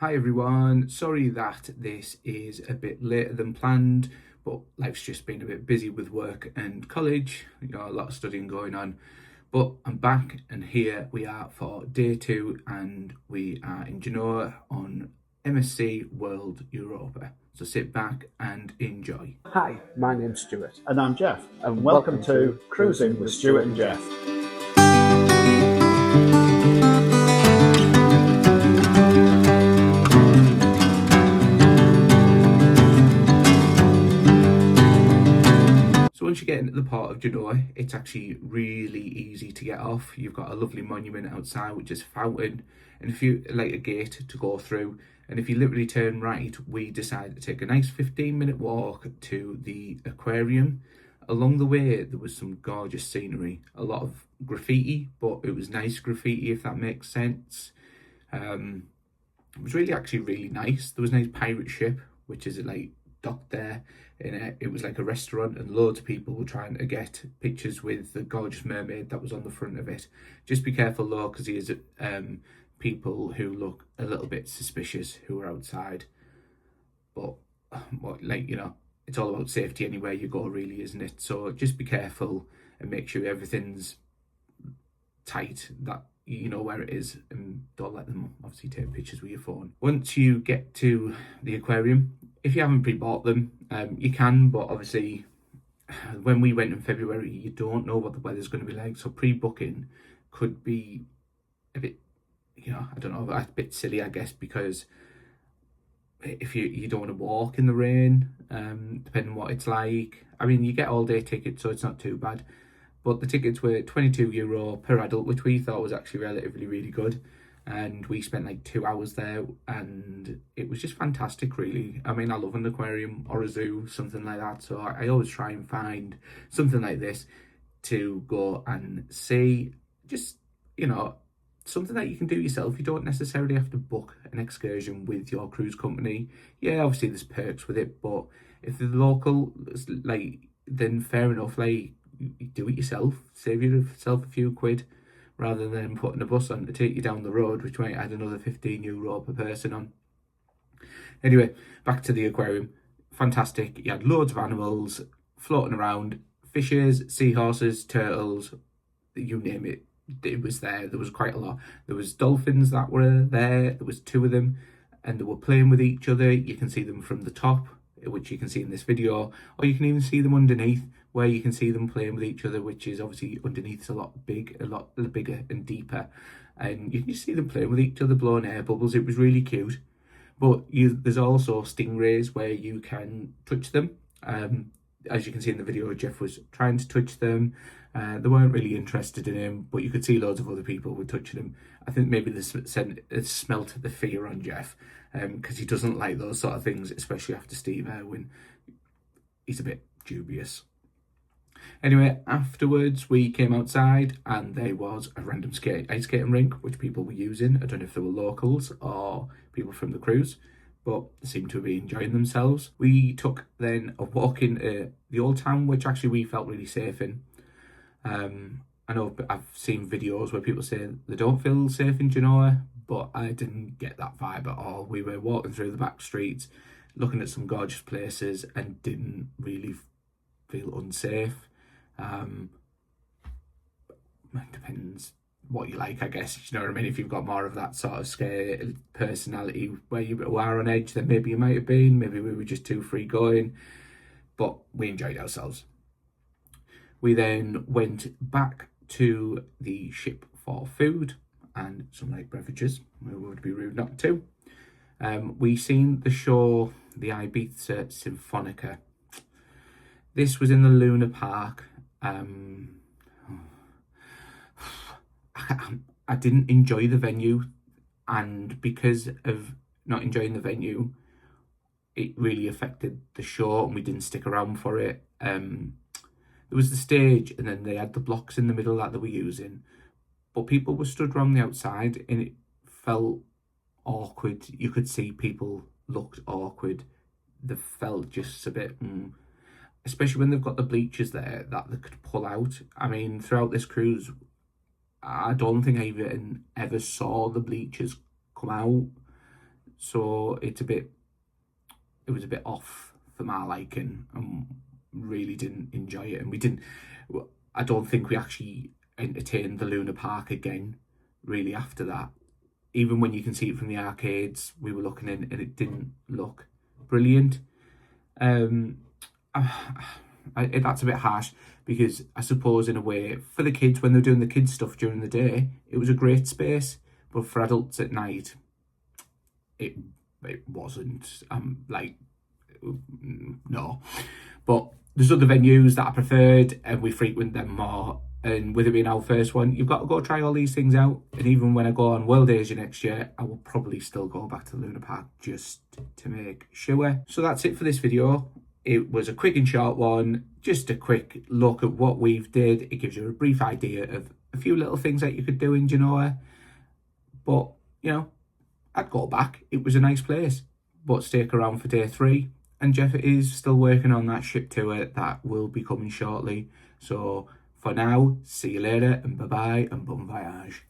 Hi everyone, sorry that this is a bit later than planned, but life's just been a bit busy with work and college, a lot of studying going on. But I'm back and here we are for day two and we are in Genoa on MSC World Europa. So sit back and enjoy. Hi, my name's Stuart, And I'm Jeff, and welcome to Cruising with Stuart and Jeff. So once you get into the port of Genoa, it's actually really easy to get off. You've got a lovely monument outside, which is a fountain, and if you like a gate to go through, and if you literally turn right, we decided to take a nice 15-minute walk to the aquarium. Along the way, there was some gorgeous scenery, a lot of graffiti, but it was nice graffiti, if that makes sense. It was really nice. There was a nice pirate ship, which is like docked there. And it was like a restaurant, and loads of people were trying to get pictures with the gorgeous mermaid that was on the front of it. Just be careful though, because there's people who look a little bit suspicious who are outside. But it's all about safety anywhere you go, really, isn't it? So just be careful and make sure everything's tight, that you know where it is, and don't let them obviously take pictures with your phone. Once you get to the aquarium, if you haven't pre-bought them, you can, but obviously when we went in February, you don't know what the weather's going to be like, so pre-booking could be a bit, I don't know, a bit silly, I guess, because if you don't want to walk in the rain, depending on what it's like. I mean, you get all day tickets, so it's not too bad. But the tickets were €22 per adult, which we thought was actually relatively really good. And we spent like 2 hours there, and it was just fantastic, really. I mean, I love an aquarium or a zoo, something like that. So I always try and find something like this to go and see. Just, something that you can do yourself. You don't necessarily have to book an excursion with your cruise company. Yeah, obviously there's perks with it, but if they're local, then fair enough. You do it yourself, save yourself a few quid, rather than putting a bus on to take you down the road, which might add another €15 per person on. Anyway, back to the aquarium. Fantastic. You had loads of animals floating around, fishes, seahorses, turtles, you name it. It was there. There was quite a lot. There was dolphins that were there. There was two of them, and they were playing with each other. You can see them from the top, which you can see in this video, or you can even see them underneath, where you can see them playing with each other, which is obviously underneath a lot bigger and deeper, and you can just see them playing with each other, blowing air bubbles. It was really cute. But there's also stingrays where you can touch them. As you can see in the video, Jeff was trying to touch them. They weren't really interested in him, but you could see loads of other people were touching him. I think maybe they smelt the fear on Jeff, because he doesn't like those sort of things, especially after Steve Irwin. He's a bit dubious. Anyway, afterwards we came outside and there was a random ice skating rink, which people were using. I don't know if they were locals or people from the cruise, but they seemed to be enjoying themselves. We took then a walk in the old town, which actually we felt really safe in. I know I've seen videos where people say they don't feel safe in Genoa, but I didn't get that vibe at all. We were walking through the back streets, looking at some gorgeous places, and didn't really feel unsafe. It depends what you like, I guess. You know what I mean? If you've got more of that sort of scare personality where you are on edge, then maybe you might have been. Maybe we were just too free going, but we enjoyed ourselves. We then went back to the ship for food and some light beverages. We would be rude not to. We seen the show, the Ibiza Symphonica. This was in the Luna Park. I didn't enjoy the venue, and because of not enjoying the venue, it really affected the show, and we didn't stick around for it. There was the stage, and then they had the blocks in the middle that they were using, but people were stood around the outside, and it felt awkward. You could see people looked awkward. They felt just a bit, especially when they've got the bleachers there that they could pull out. I mean, throughout this cruise, I don't think I even ever saw the bleachers come out. so it was a bit off for my liking, and really didn't enjoy it. And I don't think we actually entertained the Luna Park again really after that. Even when you can see it from the arcades we were looking in, and it didn't look brilliant. That's a bit harsh, because I suppose in a way for the kids, when they're doing the kids stuff during the day, it was a great space, but for adults at night it wasn't. No. But there's other venues that I preferred, and we frequent them more. And with it being our first one, you've got to go try all these things out. And even when I go on World Asia next year, I will probably still go back to the Luna Park just to make sure. So that's it for this video. It was a quick and short one, just a quick look at what we've did. It gives you a brief idea of a few little things that you could do in Genoa. But, you know, I'd go back. It was a nice place. But stick around for day 3. And Jeff is still working on that ship tour that will be coming shortly. So for now, see you later, and bye-bye, and bon voyage.